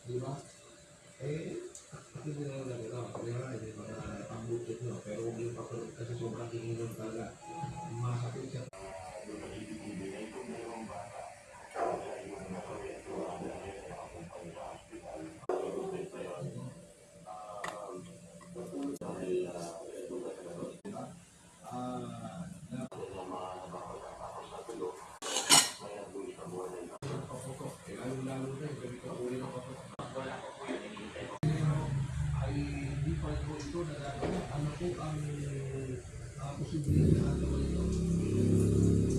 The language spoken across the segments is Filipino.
Di ba? Eh, hindi na lang ito. Kaya nga, hindi mga pang-budget nyo. Pero huwag yung papalot kasi sobrang tingin talaga. Masakit siya. Lalo-lalo na yung ganito uli ng ay hindi pa ito nagagawa. Ano po ang posibilidad na gawin ito?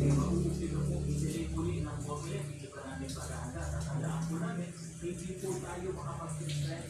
Eh, maubustin na po, hindi muli ng government, hindi pa namin paghahanda. Tatandaan po namin, hindi po tayo makapag-prescribe